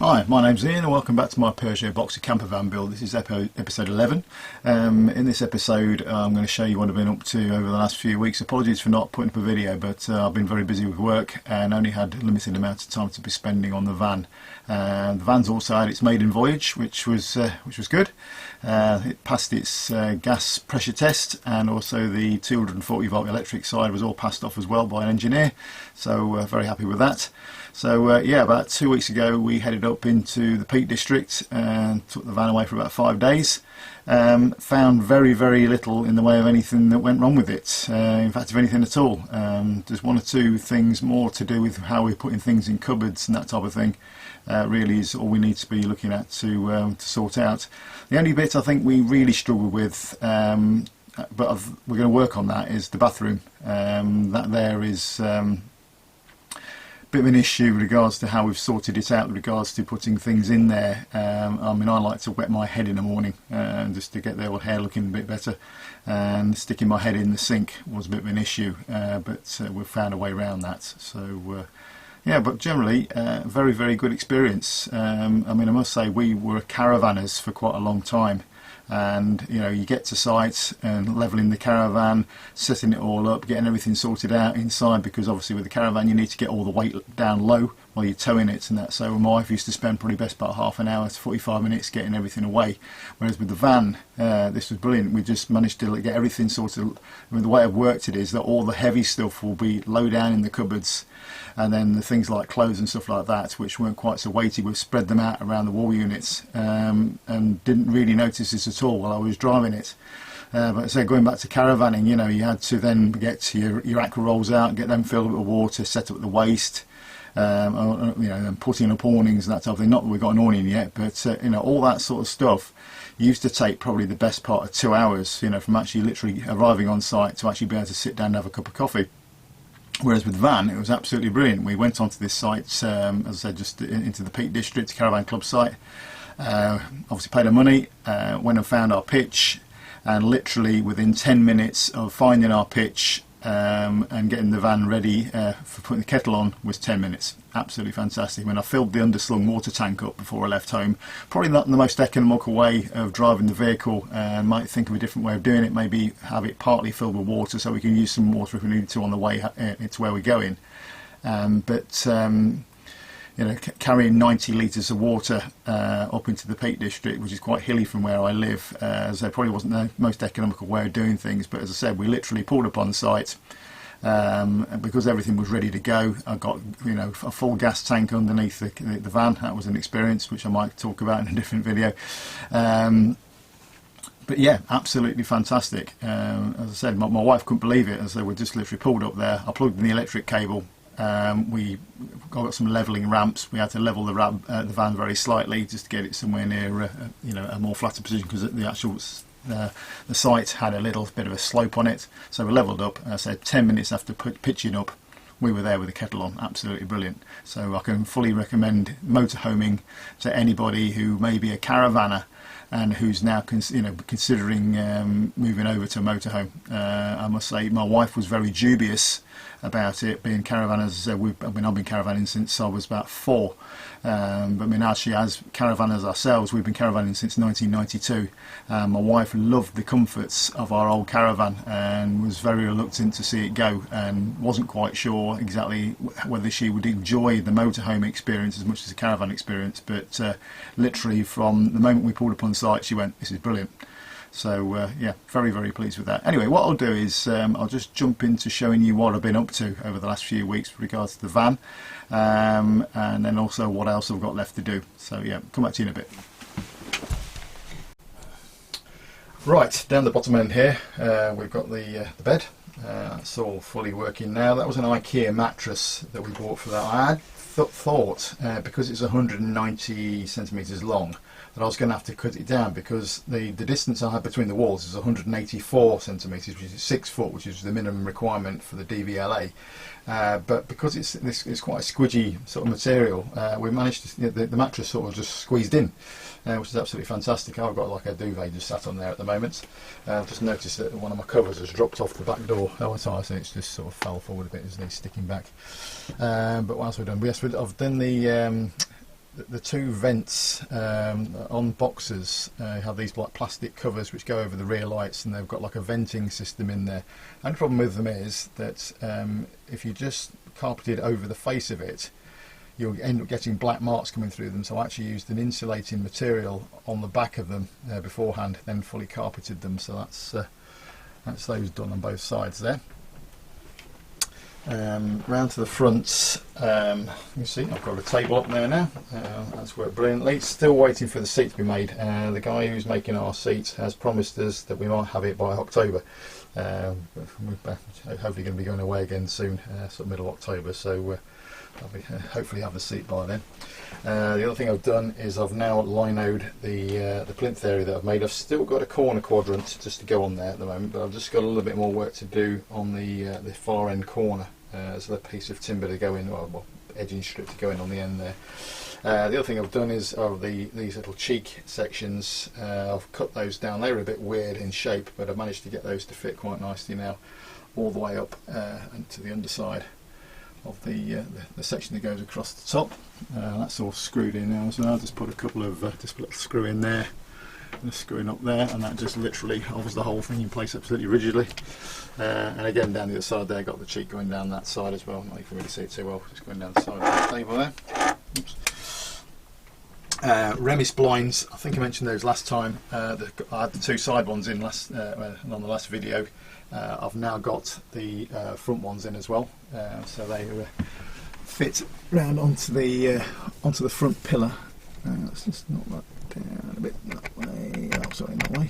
Hi, my name's Ian and welcome back to my Peugeot Boxer camper van build. This is episode 11. In this episode I'm going to show you what I've been up to over the last few weeks. Apologies for not putting up a video, but I've been very busy with work and only had a limited amount of time to be spending on the van. The van's also had its maiden voyage, which was good. It passed its gas pressure test, and also the 240 volt electric side was all passed off as well by an engineer, so very happy with that. So yeah, about 2 weeks ago we headed up into the Peak District and took the van away for about 5 days. Found very little in the way of anything that went wrong with it, in fact if anything at all. There's one or two things more to do with how we're putting things in cupboards and that type of thing. Really is all we need to be looking at to sort out. The only bit I think we really struggle with, but we're going to work on that, is the bathroom. That there is bit of an issue with regards to how we've sorted it out with regards to putting things in there. I mean, I like to wet my head in the morning just to get the old hair looking a bit better, and sticking my head in the sink was a bit of an issue, but we've found a way around that. So yeah, but generally very good experience. I mean, I must say we were caravanners for quite a long time. And you know, you get to site and levelling the caravan, setting it all up, getting everything sorted out inside, because obviously with the caravan you need to get all the weight down low while you're towing it and that. So my wife used to spend probably best part half an hour to 45 minutes getting everything away, whereas with the van this was brilliant. We just managed to get everything sorted. I mean, the way I've worked it is that all the heavy stuff will be low down in the cupboards, and then the things like clothes and stuff like that, which weren't quite so weighty, we've spread them out around the wall units, and didn't really notice this at all while I was driving it. But so going back to caravanning, you know, you had to then get your aqua rolls out, get them filled up with water, set up the waste, you know, and putting up awnings and that type of thing. Not that we've got an awning yet, but you know, all that sort of stuff used to take probably the best part of 2 hours, you know, from actually literally arriving on site to actually be able to sit down and have a cup of coffee. Whereas with the van, it was absolutely brilliant. We went onto this site, as I said, just into the Peak District Caravan Club site. Obviously paid our money, went and found our pitch, and literally within 10 minutes of finding our pitch and getting the van ready for putting the kettle on was 10 minutes. Absolutely fantastic. When I filled the underslung water tank up before I left home, probably not the most economical way of driving the vehicle, and might think of a different way of doing it, maybe have it partly filled with water so we can use some water if we need to on the way to where we're going. You know, carrying 90 litres of water up into the Peak District, which is quite hilly from where I live, so it probably wasn't the most economical way of doing things. But as I said, we literally pulled up on site, and because everything was ready to go, I got, you know, a full gas tank underneath the van. That was an experience which I might talk about in a different video. But yeah, absolutely fantastic. As I said, my wife couldn't believe it. As they were just literally pulled up there. I plugged in the electric cable. We got some levelling ramps. We had to level the van very slightly just to get it somewhere near you know, a more flatter position, because the actual the site had a little bit of a slope on it. So we levelled up. I said 10 minutes after pitching up, we were there with the kettle on. Absolutely brilliant. So I can fully recommend motorhoming to anybody who may be a caravaner and who's now considering moving over to a motorhome. I must say my wife was very dubious about it being caravanners. I've been caravanning since I was about 4, but I mean, actually as caravanners ourselves, we've been caravanning since 1992. My wife loved the comforts of our old caravan and was very reluctant to see it go, and wasn't quite sure exactly whether she would enjoy the motorhome experience as much as the caravan experience. But literally from the moment we pulled up on site, she went, "This is brilliant." So yeah, very pleased with that. Anyway, what I'll do is I'll just jump into showing you what I've been up to over the last few weeks with regards to the van, and then also what else I've got left to do. So yeah, come back to you in a bit. Right, down the bottom end here we've got the bed. It's all fully working now. That was an IKEA mattress that we bought for that. I had thought because it's 190 centimetres long that I was going to have to cut it down, because the distance I had between the walls is 184 centimetres, which is 6 foot, which is the minimum requirement for the DVLA. But because it's quite a squidgy sort of material, we managed to, the mattress sort of just squeezed in, which is absolutely fantastic. I've got like a duvet just sat on there at the moment. I've just noticed that one of my covers has dropped off the back door. Oh, it's nice, it's just sort of fell forward a bit as they sticking back. But what else have we done? Yes, I've done the the two vents on boxes have these like plastic covers which go over the rear lights, and they've got like a venting system in there. And the problem with them is that if you just carpeted over the face of it, you'll end up getting black marks coming through them. So I actually used an insulating material on the back of them beforehand, then fully carpeted them. So that's those done on both sides there. Round to the front, you see I've got a table up there now. That's worked brilliantly. Still waiting for the seat to be made. The guy who's making our seat has promised us that we might have it by October. We're hopefully going to be going away again soon, sort of middle of October, so I'll be hopefully have the seat by then. The other thing I've done is I've now linoed the plinth area that I've made. I've still got a corner quadrant just to go on there at the moment, but I've just got a little bit more work to do on the far end corner. There's a piece of timber to go in, well, edging strip to go in on the end there. The other thing I've done is these little cheek sections. I've cut those down. They were a bit weird in shape, but I've managed to get those to fit quite nicely now, all the way up and to the underside of the section that goes across the top. That's all screwed in now, so I'll just put a couple of just a little screw in there and a screw in up there, and that just literally holds the whole thing in place absolutely rigidly. And again, down the other side there, got the cheek going down that side as well. Not you can really see it too well, just going down the side of the table there. Oops. Remis blinds, I think I mentioned those last time. I had the two side ones in on the last video. I've now got the front ones in as well, so they fit round onto the front pillar. Let's just knock that down a bit that way. Oh, sorry, that way.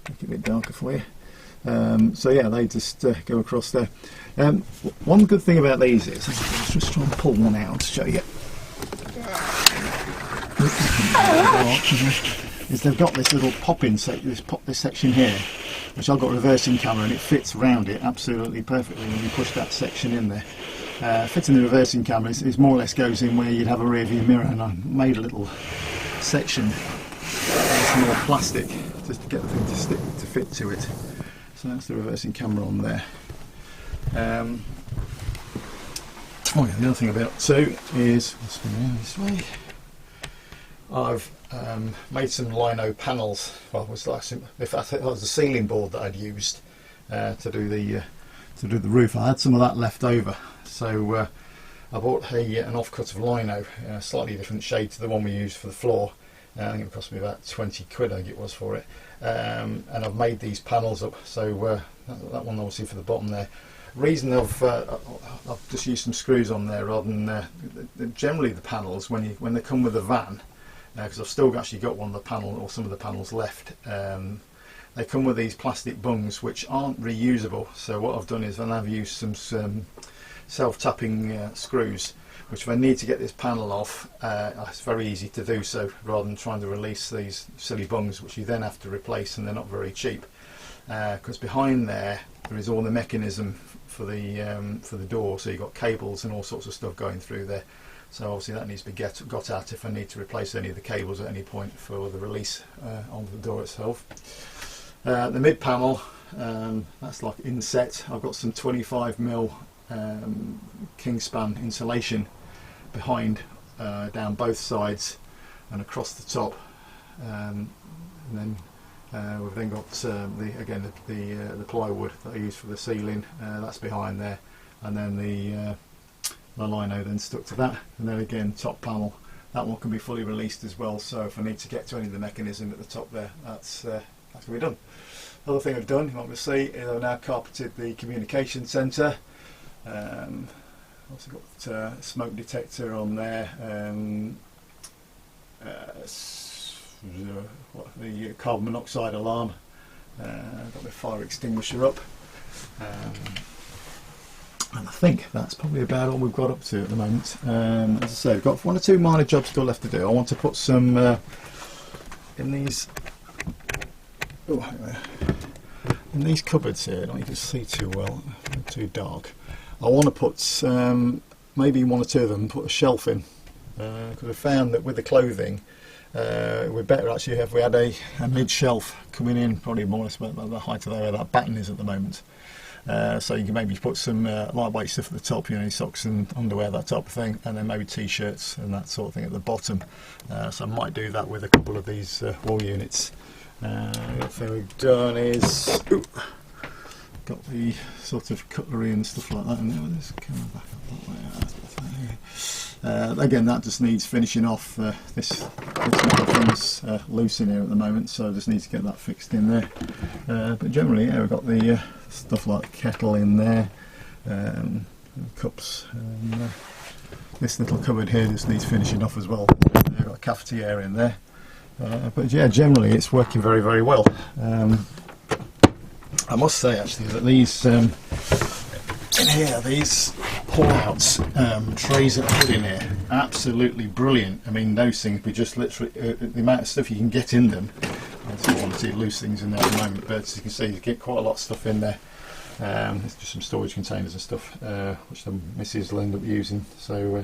Make it a bit darker for you. So yeah, they just go across there. One good thing about these is, let's just try and pull one out to show you. Is they've got this little pop-in this section here, which I've got a reversing camera, and it fits round it absolutely perfectly when you push that section in there. Fitting the reversing camera is more or less goes in where you'd have a rear view mirror, and I made a little section with more plastic just to get the thing to fit to it. So that's the reversing camera on there. Oh yeah, the other thing about too is, let's go around this way. I've made some Lino panels. Well, it was like it was the ceiling board that I'd used to do the roof. I had some of that left over, so I bought an offcut of Lino, slightly different shade to the one we used for the floor. I think it cost me about 20 quid, I think it was for it. And I've made these panels up. So that one obviously for the bottom there. Reason I've just used some screws on there rather than generally the panels when they come with a van. Because I've still actually got one of the panel or some of the panels left. They come with these plastic bungs which aren't reusable. So what I've done is I've used some self-tapping screws, which if I need to get this panel off, it's very easy to do so rather than trying to release these silly bungs, which you then have to replace, and they're not very cheap. Because behind there is all the mechanism for the door. So you've got cables and all sorts of stuff going through there. So obviously that needs to be got at if I need to replace any of the cables at any point for the release onto the door itself. The mid panel, that's like inset. I've got some 25mm Kingspan insulation behind, down both sides and across the top. And then we've then got the plywood that I use for the ceiling. That's behind there, and then the lino then stuck to that, and then again top panel, that one can be fully released as well, so if I need to get to any of the mechanism at the top there, that's going to be done. Other thing I've done, you might see, is I've now carpeted the communication centre. Also got smoke detector on there, the carbon monoxide alarm, got the fire extinguisher up. And I think that's probably about all we've got up to at the moment. As I say, we've got one or two minor jobs still left to do. I want to put some in these cupboards here. I don't even see too well, too dark. I want to put maybe one or two of them, put a shelf in, because I found that with the clothing, we're better actually if we had a mid shelf coming in, probably more or less about the height of where that batten is at the moment. So you can maybe put some lightweight stuff at the top, you know, socks and underwear, that type of thing, and then maybe t-shirts and that sort of thing at the bottom. So I might do that with a couple of these wall units. The other thing we've done is got the sort of cutlery and stuff like that in there. Let's come back up that way. Again, that just needs finishing off. This metal thing's loose in here at the moment, so I just need to get that fixed in there. But generally, yeah, we've got the stuff like kettle in there, cups. This little cupboard here just needs finishing off as well. We've got a cafetiere in there. But yeah, generally it's working very, very well. I must say actually that these in here, these pull-outs trays that I put in here, absolutely brilliant. I mean, those things, we just literally the amount of stuff you can get in them. I don't want to see loose things in there at the moment, but as you can see, you get quite a lot of stuff in there. There's just some storage containers and stuff, which the missus will end up using. So,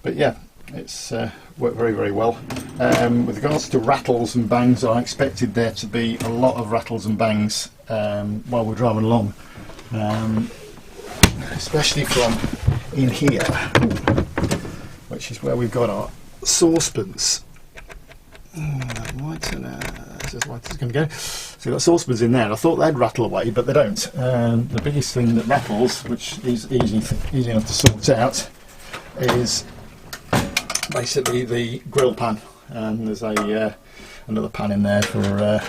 but yeah, it's worked very, very well. With regards to rattles and bangs, I expected there to be a lot of rattles and bangs while we're driving along, especially from in here, which is where we've got our saucepans. Right, and that's as white as it's going to go. So we've got saucepans in there, and I thought they'd rattle away, but they don't. The biggest thing that rattles, which is easy enough to sort out, is basically the grill pan. And there's a another pan in there for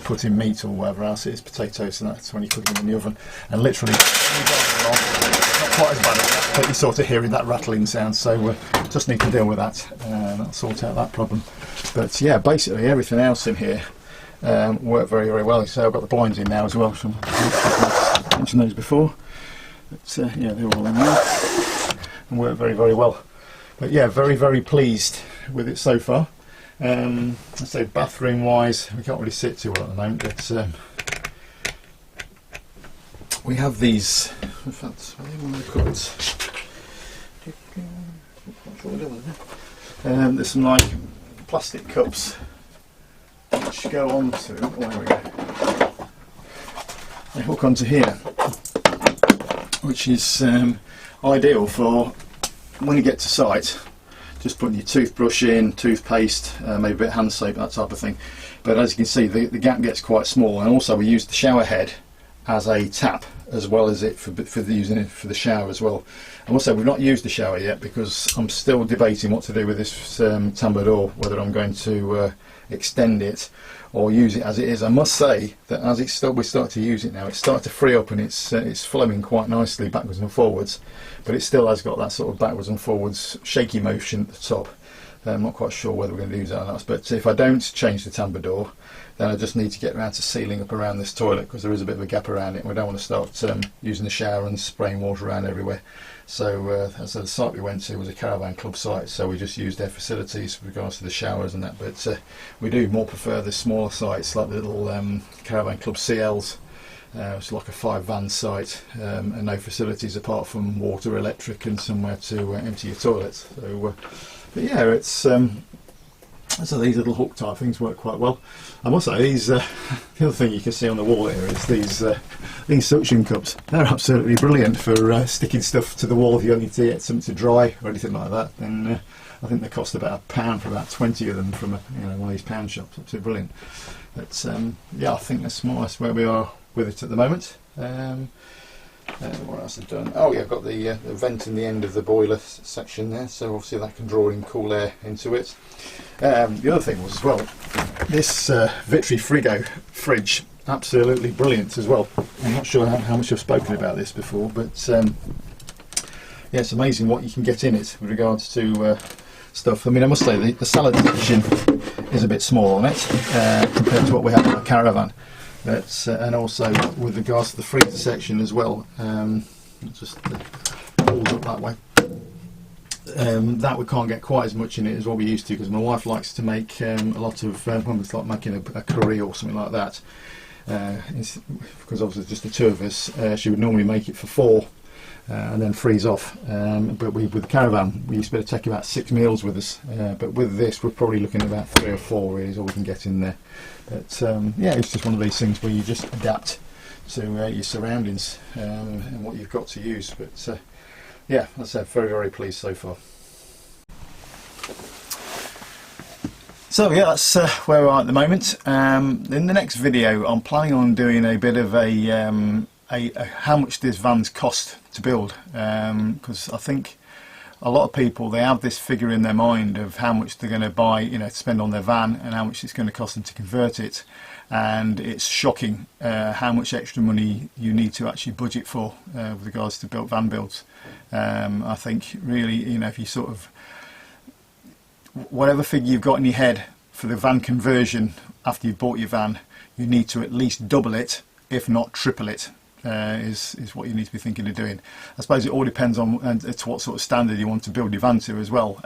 putting meat or whatever else it is, potatoes, and that's when you cook them in the oven. And literally, not quite as bad as that, but you're sort of hearing that rattling sound, so just need to deal with that. That'll sort out that problem. But yeah, basically everything else in here worked very, very well. So I've got the blinds in now as well, so I mentioned those before. But yeah, they're all in there and worked very, very well. But yeah, very, very pleased with it so far. I say bathroom wise, we can't really sit too well at the moment, but we have these. In fact, there's some like plastic cups which go on to. Oh, there we go. They hook onto here, which is ideal for when you get to site. Just putting your toothbrush in, toothpaste, maybe a bit of hand soap, that type of thing. But as you can see, the gap gets quite small, and also we use the shower head as a tap, as well as it for using it for the shower as well. And also, we've not used the shower yet because I'm still debating what to do with this tambour door, whether I'm going to extend it or use it as it is. I must say that as we start to use it now, it's started to free up, and it's flowing quite nicely backwards and forwards, but it still has got that sort of backwards and forwards shaky motion at the top. I'm not quite sure whether we're going to use that or not, but if I don't change the tambour door, then I just need to get around to sealing up around this toilet, because there is a bit of a gap around it, and we don't want to start using the shower and spraying water around everywhere. So as the site we went to was a caravan club site, so we just used their facilities with regards to the showers and that. But we do more prefer the smaller sites, like the little caravan club CLs. It's like a 5-van site, and no facilities apart from water, electric, and somewhere to empty your toilets. So, but yeah, it's so these little hook type things work quite well. I must say, these the other thing you can see on the wall here is these suction cups. They're absolutely brilliant for sticking stuff to the wall if you need to get something to dry or anything like that. And I think they cost about £1 for about 20 of them from one of these pound shops. Absolutely brilliant. But yeah, I think that's more or less where we are with it at the moment. What else I've done? Oh yeah, I've got the vent in the end of the boiler section there, so obviously that can draw in cool air into it. The other thing was as well, this Vitry Frigo fridge, absolutely brilliant as well. I'm not sure how much I've spoken about this before, but yeah, it's amazing what you can get in it with regards to stuff. I mean, I must say the salad section is a bit small on it compared to what we have in the caravan. But, and also with regards to the freezer section as well, just pulls up that way. That we can't get quite as much in it as what we used to, because my wife likes to make a lot of when it's like making a curry or something like that. Because obviously just the two of us, she would normally make it for 4 and then freeze off. But with the caravan, we used to be able to take about 6 meals with us. But with this, we're probably looking at about 3 or 4 really is all we can get in there. But yeah, it's just one of these things where you just adapt to your surroundings and what you've got to use. But yeah, as I said, very, very pleased so far. So yeah, that's where we are at the moment. In the next video, I'm planning on doing a bit of a how much this van's cost to build, because I think a lot of people, they have this figure in their mind of how much they're going to buy, you know, to spend on their van, and how much it's going to cost them to convert it. And it's shocking how much extra money you need to actually budget for with regards to van builds. I think really, you know, if you sort of, whatever figure you've got in your head for the van conversion after you've bought your van, you need to at least double it, if not triple it. Is what you need to be thinking of doing. I suppose it all depends on to what sort of standard you want to build your van to as well.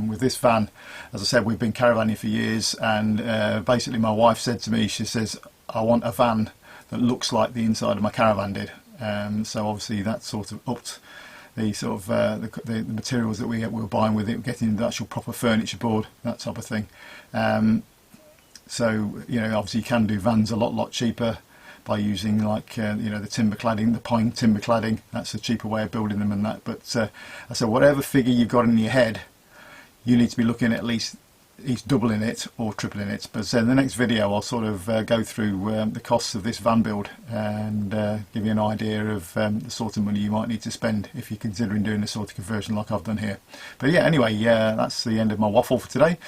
With this van, as I said, we've been caravanning for years, and basically my wife said to me, she says, I want a van that looks like the inside of my caravan did. So obviously that sort of upped the sort of the materials that we were buying with it, getting the actual proper furniture board, that type of thing. So you know, obviously you can do vans a lot cheaper by using, like you know, the timber cladding, the pine timber cladding. That's a cheaper way of building them and that. But so whatever figure you've got in your head, you need to be looking at least doubling it or tripling it. But in the next video I'll sort of go through the costs of this van build and give you an idea of the sort of money you might need to spend if you're considering doing this sort of conversion like I've done here. But yeah, anyway, that's the end of my waffle for today.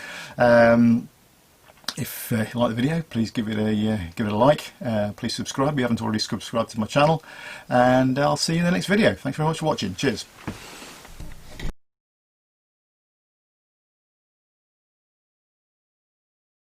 If you like the video, please give it a like. Please subscribe if you haven't already subscribed to my channel, and I'll see you in the next video. Thanks very much for watching. Cheers.